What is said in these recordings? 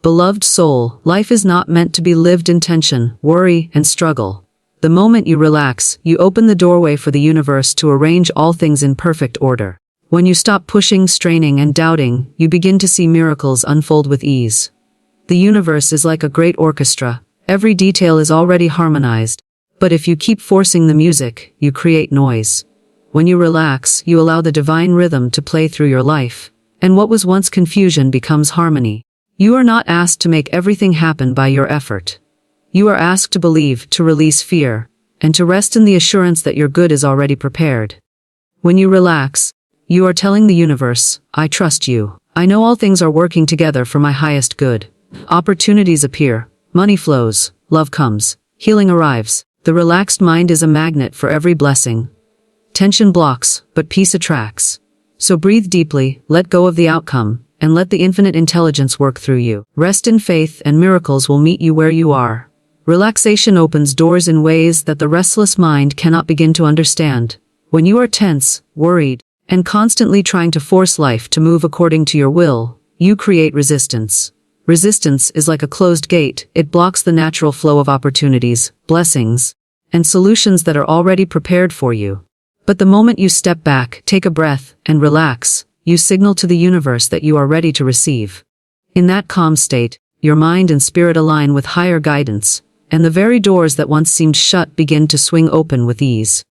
Beloved soul, life is not meant to be lived in tension, worry, and struggle. The moment you relax, you open the doorway for the universe to arrange all things in perfect order. When you stop pushing, straining, and doubting, you begin to see miracles unfold with ease. The universe is like a great orchestra. Every detail is already harmonized. But if you keep forcing the music, you create noise. When you relax, you allow the divine rhythm to play through your life. And what was once confusion becomes harmony. You are not asked to make everything happen by your effort. You are asked to believe, to release fear, and to rest in the assurance that your good is already prepared. When you relax, you are telling the universe, I trust you. I know all things are working together for my highest good. Opportunities appear, money flows, love comes, healing arrives. The relaxed mind is a magnet for every blessing. Tension blocks, but peace attracts. So breathe deeply, let go of the outcome, and let the infinite intelligence work through you. Rest in faith and miracles will meet you where you are. Relaxation opens doors in ways that the restless mind cannot begin to understand. When you are tense, worried, and constantly trying to force life to move according to your will, you create resistance. Resistance is like a closed gate. It blocks the natural flow of opportunities, blessings, and solutions that are already prepared for you. But the moment you step back, take a breath, and relax, you signal to the universe that you are ready to receive. In that calm state, your mind and spirit align with higher guidance, and the very doors that once seemed shut begin to swing open with ease.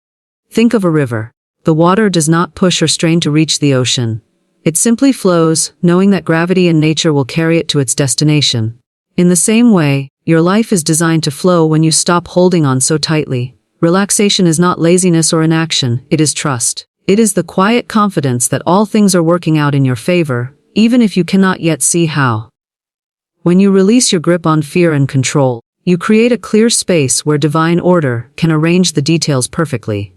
Think of a river. The water does not push or strain to reach the ocean. It simply flows, knowing that gravity and nature will carry it to its destination. In the same way, your life is designed to flow when you stop holding on so tightly. Relaxation is not laziness or inaction, it is trust. It is the quiet confidence that all things are working out in your favor, even if you cannot yet see how. When you release your grip on fear and control, you create a clear space where divine order can arrange the details perfectly.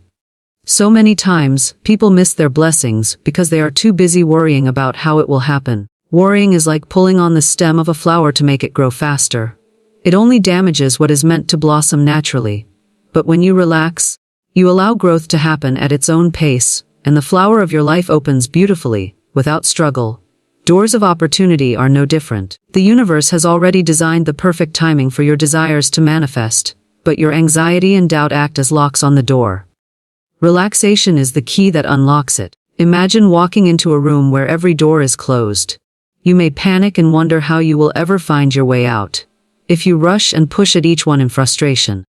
So many times, people miss their blessings because they are too busy worrying about how it will happen. Worrying is like pulling on the stem of a flower to make it grow faster. It only damages what is meant to blossom naturally. But when you relax, you allow growth to happen at its own pace, and the flower of your life opens beautifully, without struggle. Doors of opportunity are no different. The universe has already designed the perfect timing for your desires to manifest, but your anxiety and doubt act as locks on the door. Relaxation is the key that unlocks it. Imagine walking into a room where every door is closed. You may panic and wonder how you will ever find your way out. If you rush and push at each one in frustration,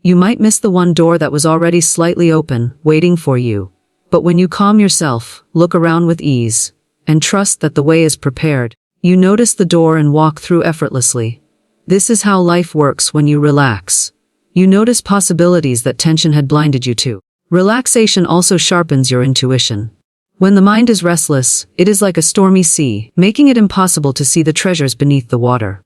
you might miss the one door that was already slightly open, waiting for you. But when you calm yourself, look around with ease, and trust that the way is prepared, you notice the door and walk through effortlessly. This is how life works when you relax. You notice possibilities that tension had blinded you to. Relaxation also sharpens your intuition. When the mind is restless, it is like a stormy sea, making it impossible to see the treasures beneath the water.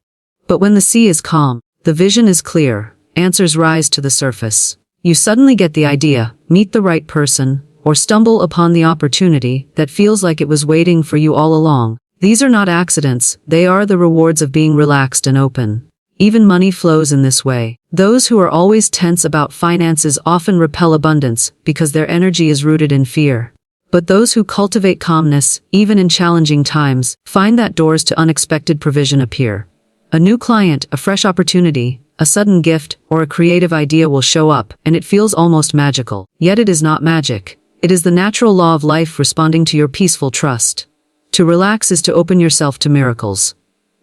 But when the sea is calm, the vision is clear, answers rise to the surface. You suddenly get the idea, meet the right person, or stumble upon the opportunity that feels like it was waiting for you all along. These are not accidents, they are the rewards of being relaxed and open. Even money flows in this way. Those who are always tense about finances often repel abundance because their energy is rooted in fear. But those who cultivate calmness, even in challenging times, find that doors to unexpected provision appear. A new client, a fresh opportunity, a sudden gift, or a creative idea will show up, and it feels almost magical. Yet it is not magic. It is the natural law of life responding to your peaceful trust. To relax is to open yourself to miracles.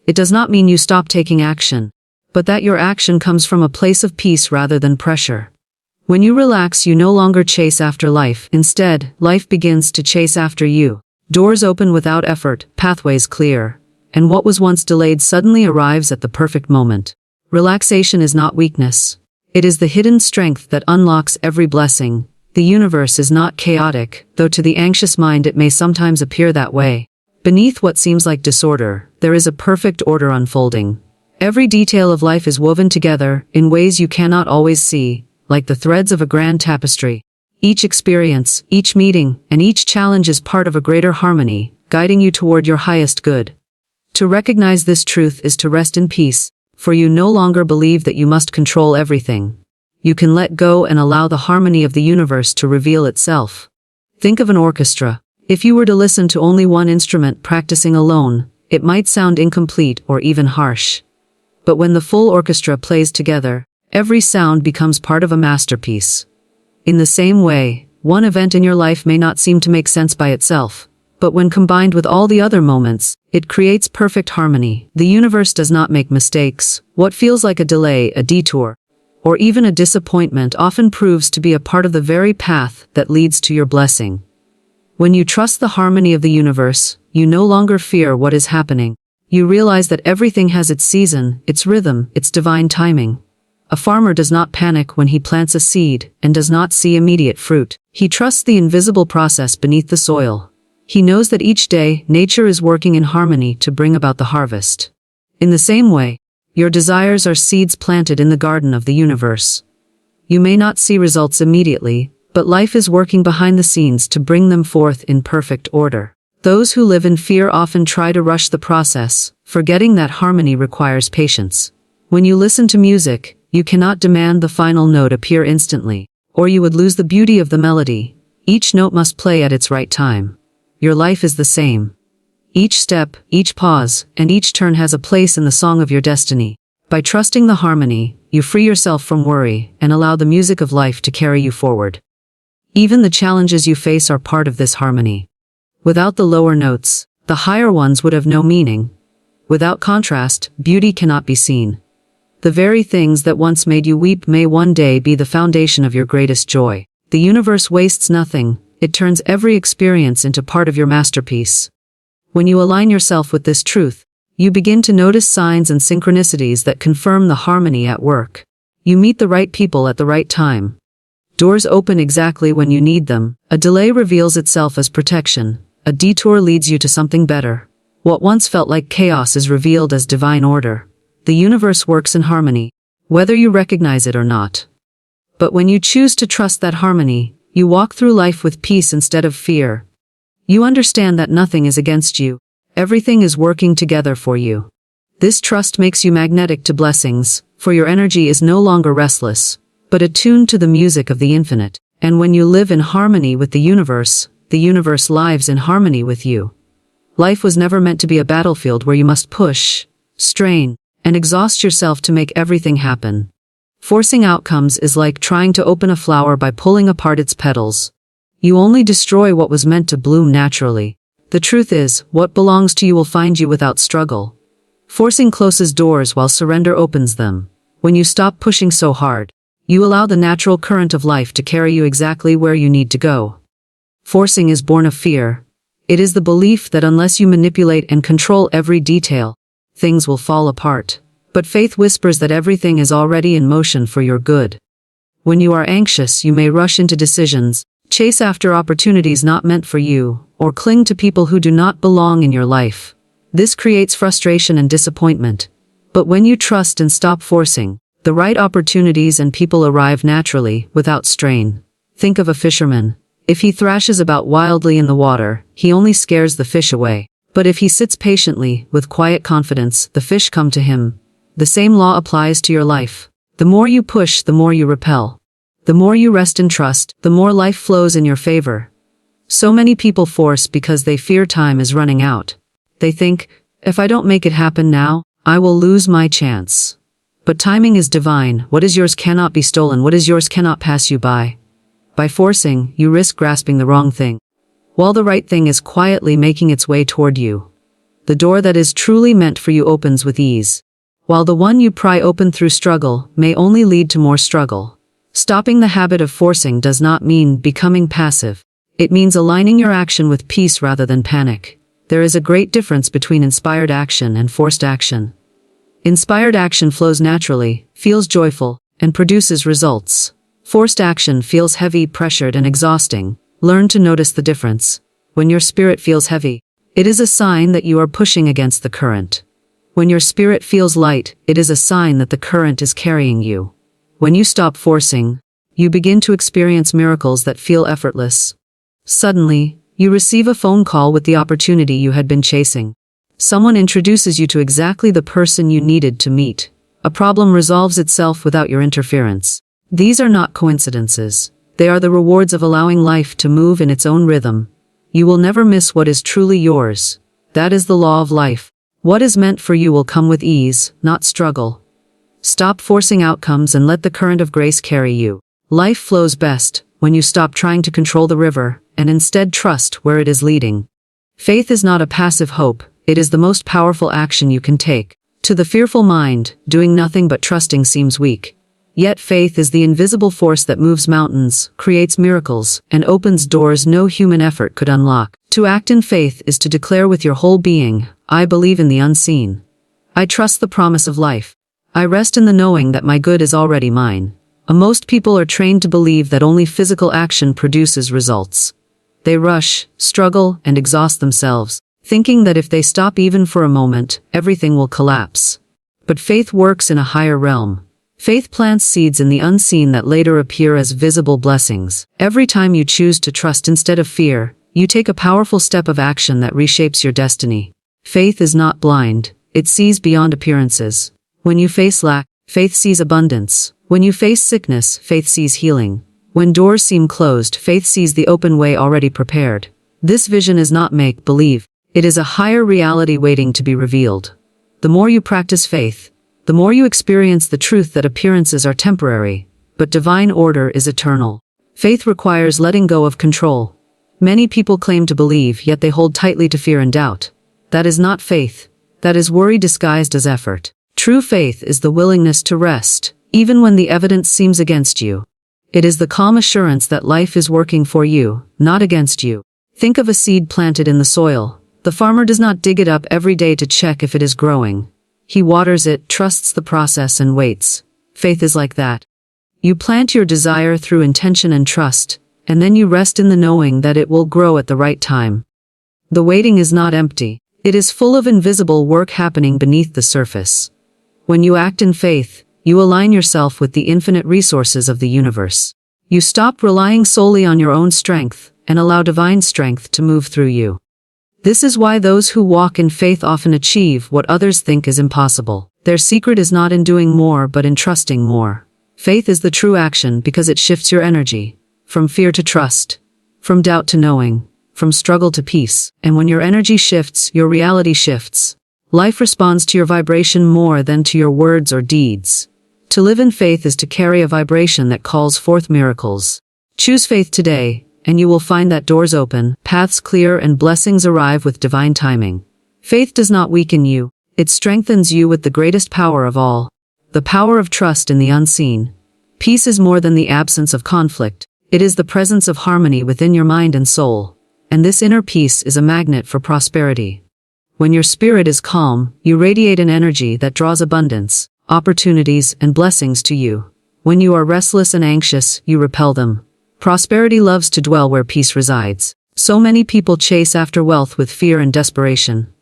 It does not mean you stop taking action, but that your action comes from a place of peace rather than pressure. When you relax, you no longer chase after life. Instead, life begins to chase after you. Doors open without effort, pathways clear, and what was once delayed suddenly arrives at the perfect moment. Relaxation is not weakness. It is the hidden strength that unlocks every blessing. The universe is not chaotic, though to the anxious mind it may sometimes appear that way. Beneath what seems like disorder, there is a perfect order unfolding. Every detail of life is woven together, in ways you cannot always see, like the threads of a grand tapestry. Each experience, each meeting, and each challenge is part of a greater harmony, guiding you toward your highest good. To recognize this truth is to rest in peace, for you no longer believe that you must control everything. You can let go and allow the harmony of the universe to reveal itself. Think of an orchestra. If you were to listen to only one instrument practicing alone, it might sound incomplete or even harsh. But when the full orchestra plays together, every sound becomes part of a masterpiece. In the same way, one event in your life may not seem to make sense by itself, but when combined with all the other moments, it creates perfect harmony. The universe does not make mistakes. What feels like a delay, a detour, or even a disappointment often proves to be a part of the very path that leads to your blessing. When you trust the harmony of the universe, you no longer fear what is happening. You realize that everything has its season, its rhythm, its divine timing. A farmer does not panic when he plants a seed and does not see immediate fruit. He trusts the invisible process beneath the soil. He knows that each day, nature is working in harmony to bring about the harvest. In the same way, your desires are seeds planted in the garden of the universe. You may not see results immediately, but life is working behind the scenes to bring them forth in perfect order. Those who live in fear often try to rush the process, forgetting that harmony requires patience. When you listen to music, you cannot demand the final note appear instantly, or you would lose the beauty of the melody. Each note must play at its right time. Your life is the same. Each step, each pause, and each turn has a place in the song of your destiny. By trusting the harmony, you free yourself from worry and allow the music of life to carry you forward. Even the challenges you face are part of this harmony. Without the lower notes, the higher ones would have no meaning. Without contrast, beauty cannot be seen. The very things that once made you weep may one day be the foundation of your greatest joy. The universe wastes nothing. It turns every experience into part of your masterpiece. When you align yourself with this truth, you begin to notice signs and synchronicities that confirm the harmony at work. You meet the right people at the right time. Doors open exactly when you need them. A delay reveals itself as protection. A detour leads you to something better. What once felt like chaos is revealed as divine order. The universe works in harmony, whether you recognize it or not. But when you choose to trust that harmony, you walk through life with peace instead of fear. You understand that nothing is against you. Everything is working together for you. This trust makes you magnetic to blessings, for your energy is no longer restless, but attuned to the music of the infinite. And when you live in harmony with the universe lives in harmony with you. Life was never meant to be a battlefield where you must push, strain, and exhaust yourself to make everything happen. Forcing outcomes is like trying to open a flower by pulling apart its petals. You only destroy what was meant to bloom naturally. The truth is, what belongs to you will find you without struggle. Forcing closes doors while surrender opens them. When you stop pushing so hard, you allow the natural current of life to carry you exactly where you need to go. Forcing is born of fear. It is the belief that unless you manipulate and control every detail, things will fall apart. But faith whispers that everything is already in motion for your good. When you are anxious, you may rush into decisions, chase after opportunities not meant for you, or cling to people who do not belong in your life. This creates frustration and disappointment. But when you trust and stop forcing, the right opportunities and people arrive naturally, without strain. Think of a fisherman. If he thrashes about wildly in the water, he only scares the fish away. But if he sits patiently, with quiet confidence, the fish come to him. The same law applies to your life. The more you push, the more you repel. The more you rest in trust, the more life flows in your favor. So many people force because they fear time is running out. They think, if I don't make it happen now, I will lose my chance. But timing is divine. What is yours cannot be stolen. What is yours cannot pass you by. By forcing, you risk grasping the wrong thing, while the right thing is quietly making its way toward you. The door that is truly meant for you opens with ease, while the one you pry open through struggle may only lead to more struggle. Stopping the habit of forcing does not mean becoming passive. It means aligning your action with peace rather than panic. There is a great difference between inspired action and forced action. Inspired action flows naturally, feels joyful, and produces results. Forced action feels heavy, pressured, and exhausting. Learn to notice the difference. When your spirit feels heavy, it is a sign that you are pushing against the current. When your spirit feels light, it is a sign that the current is carrying you. When you stop forcing, you begin to experience miracles that feel effortless. Suddenly, you receive a phone call with the opportunity you had been chasing. Someone introduces you to exactly the person you needed to meet. A problem resolves itself without your interference. These are not coincidences. They are the rewards of allowing life to move in its own rhythm. You will never miss what is truly yours. That is the law of life. What is meant for you will come with ease, not struggle. Stop forcing outcomes and let the current of grace carry you. Life flows best when you stop trying to control the river and instead trust where it is leading. Faith is not a passive hope, it is the most powerful action you can take. To the fearful mind, doing nothing but trusting seems weak. Yet faith is the invisible force that moves mountains, creates miracles, and opens doors no human effort could unlock. To act in faith is to declare with your whole being, I believe in the unseen. I trust the promise of life. I rest in the knowing that my good is already mine. Most people are trained to believe that only physical action produces results. They rush, struggle, and exhaust themselves, thinking that if they stop even for a moment, everything will collapse. But faith works in a higher realm. Faith plants seeds in the unseen that later appear as visible blessings. Every time you choose to trust instead of fear, you take a powerful step of action that reshapes your destiny. Faith is not blind, it sees beyond appearances. When you face lack, faith sees abundance. When you face sickness, faith sees healing. When doors seem closed, faith sees the open way already prepared. This vision is not make-believe. It is a higher reality waiting to be revealed. The more you practice faith, the more you experience the truth that appearances are temporary, but divine order is eternal. Faith requires letting go of control. Many people claim to believe, yet they hold tightly to fear and doubt. That is not faith. That is worry disguised as effort. True faith is the willingness to rest, even when the evidence seems against you. It is the calm assurance that life is working for you, not against you. Think of a seed planted in the soil. The farmer does not dig it up every day to check if it is growing. He waters it, trusts the process, and waits. Faith is like that. You plant your desire through intention and trust, and then you rest in the knowing that it will grow at the right time. The waiting is not empty. It is full of invisible work happening beneath the surface. When you act in faith, you align yourself with the infinite resources of the universe. You stop relying solely on your own strength and allow divine strength to move through you. This is why those who walk in faith often achieve what others think is impossible. Their secret is not in doing more but in trusting more. Faith is the true action because it shifts your energy, from fear to trust, from doubt to knowing, from struggle to peace. And when your energy shifts, your reality shifts. Life responds to your vibration more than to your words or deeds. To live in faith is to carry a vibration that calls forth miracles. Choose faith today, and you will find that doors open, paths clear, and blessings arrive with divine timing. Faith does not weaken you, it strengthens you with the greatest power of all, the power of trust in the unseen. Peace is more than the absence of conflict, it is the presence of harmony within your mind and soul, and this inner peace is a magnet for prosperity. When your spirit is calm, you radiate an energy that draws abundance, opportunities, and blessings to you. When you are restless and anxious, you repel them. Prosperity loves to dwell where peace resides. So many people chase after wealth with fear and desperation.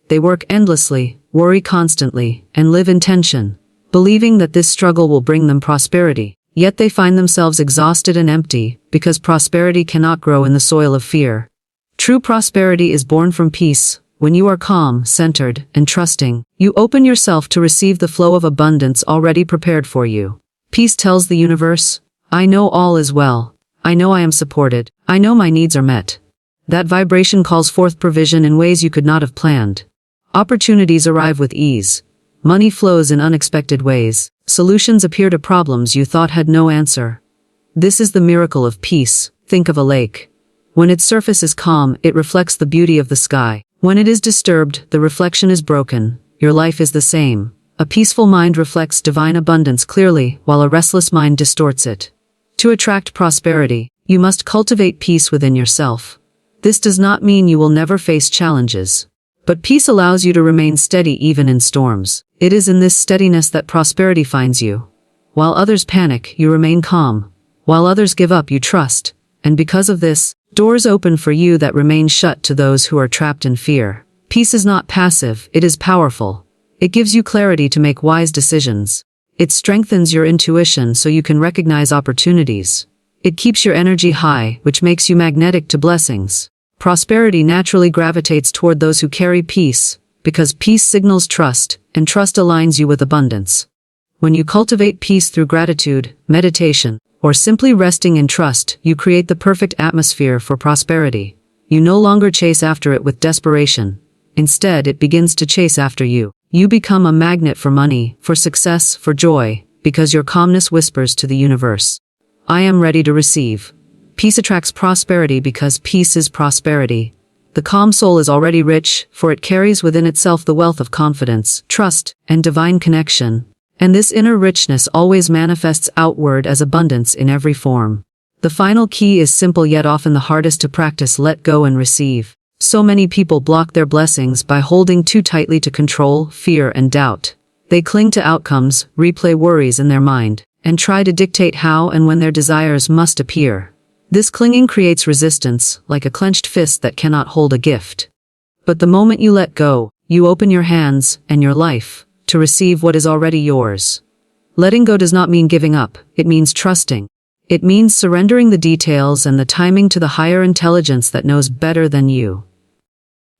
They work endlessly, worry constantly, and live in tension, believing that this struggle will bring them prosperity. Yet they find themselves exhausted and empty, because prosperity cannot grow in the soil of fear. True prosperity is born from peace. When you are calm, centered, and trusting, you open yourself to receive the flow of abundance already prepared for you. Peace tells the universe, I know all is well. I know I am supported. I know my needs are met. That vibration calls forth provision in ways you could not have planned. Opportunities arrive with ease. Money flows in unexpected ways. Solutions appear to problems you thought had no answer. This is the miracle of peace. Think of a lake. When its surface is calm, it reflects the beauty of the sky. When it is disturbed, the reflection is broken. Your life is the same. A peaceful mind reflects divine abundance clearly, while a restless mind distorts it. To attract prosperity, you must cultivate peace within yourself. This does not mean you will never face challenges. But peace allows you to remain steady even in storms. It is in this steadiness that prosperity finds you. While others panic, you remain calm. While others give up, you trust. And because of this, doors open for you that remain shut to those who are trapped in fear. Peace is not passive, it is powerful. It gives you clarity to make wise decisions. It strengthens your intuition so you can recognize opportunities. It keeps your energy high, which makes you magnetic to blessings. Prosperity naturally gravitates toward those who carry peace, because peace signals trust, and trust aligns you with abundance. When you cultivate peace through gratitude, meditation, or simply resting in trust, you create the perfect atmosphere for prosperity. You no longer chase after it with desperation. Instead, it begins to chase after you. You become a magnet for money, for success, for joy, because your calmness whispers to the universe, I am ready to receive. Peace attracts prosperity because peace is prosperity. The calm soul is already rich, for it carries within itself the wealth of confidence, trust, and divine connection. And this inner richness always manifests outward as abundance in every form. The final key is simple yet often the hardest to practice: let go and receive. So many people block their blessings by holding too tightly to control, fear, and doubt. They cling to outcomes, replay worries in their mind, and try to dictate how and when their desires must appear. This clinging creates resistance, like a clenched fist that cannot hold a gift. But the moment you let go, you open your hands and your life to receive what is already yours. Letting go does not mean giving up, it means trusting. It means surrendering the details and the timing to the higher intelligence that knows better than you.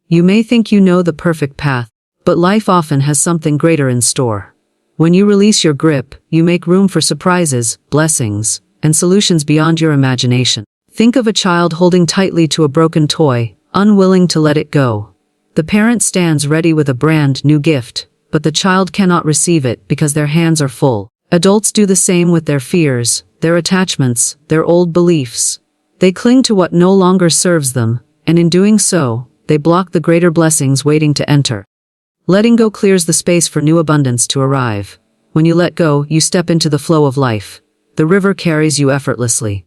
You may think you know the perfect path, but life often has something greater in store. When you release your grip, you make room for surprises, blessings, and solutions beyond your imagination. Think of a child holding tightly to a broken toy, unwilling to let it go. The parent stands ready with a brand new gift, but the child cannot receive it because their hands are full. Adults do the same with their fears, their attachments, their old beliefs. They cling to what no longer serves them, and in doing so, they block the greater blessings waiting to enter. Letting go clears the space for new abundance to arrive. When you let go, you step into the flow of life. The river carries you effortlessly.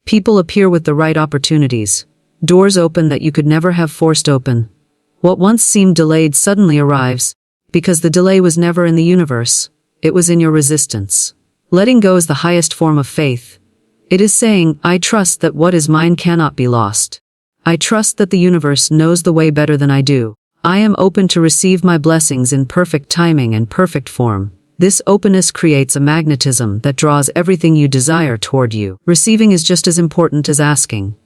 People appear with the right opportunities. Doors open that you could never have forced open. What once seemed delayed suddenly arrives, because the delay was never in the universe, it was in your resistance. Letting go is the highest form of faith. It is saying, I trust that what is mine cannot be lost. I trust that the universe knows the way better than I do. I am open to receive my blessings in perfect timing and perfect form. This openness creates a magnetism that draws everything you desire toward you. Receiving is just as important as asking.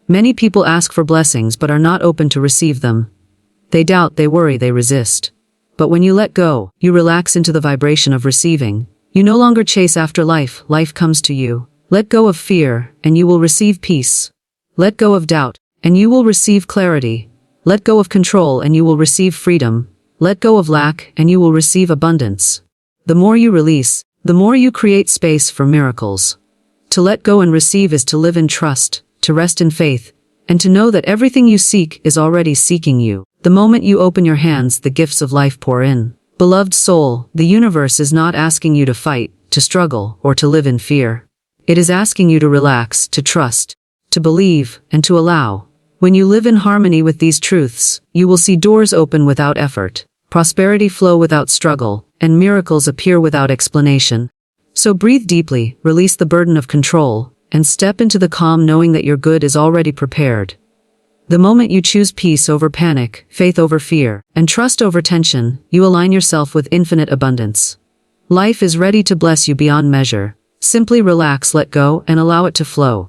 Many people ask for blessings but are not open to receive them. They doubt, they worry, they resist. But when you let go, you relax into the vibration of receiving. You no longer chase after life, life comes to you. Let go of fear, and you will receive peace. Let go of doubt, and you will receive clarity. Let go of control, and you will receive freedom. Let go of lack, and you will receive abundance. The more you release, the more you create space for miracles. To let go and receive is to live in trust, to rest in faith, and to know that everything you seek is already seeking you. The moment you open your hands, the gifts of life pour in. Beloved soul, the universe is not asking you to fight, to struggle, or to live in fear. It is asking you to relax, to trust, to believe, and to allow. When you live in harmony with these truths, you will see doors open without effort, prosperity flow without struggle, and miracles appear without explanation. So breathe deeply, release the burden of control, and step into the calm knowing that your good is already prepared. The moment you choose peace over panic, faith over fear, and trust over tension, you align yourself with infinite abundance. Life is ready to bless you beyond measure. Simply relax, let go, and allow it to flow.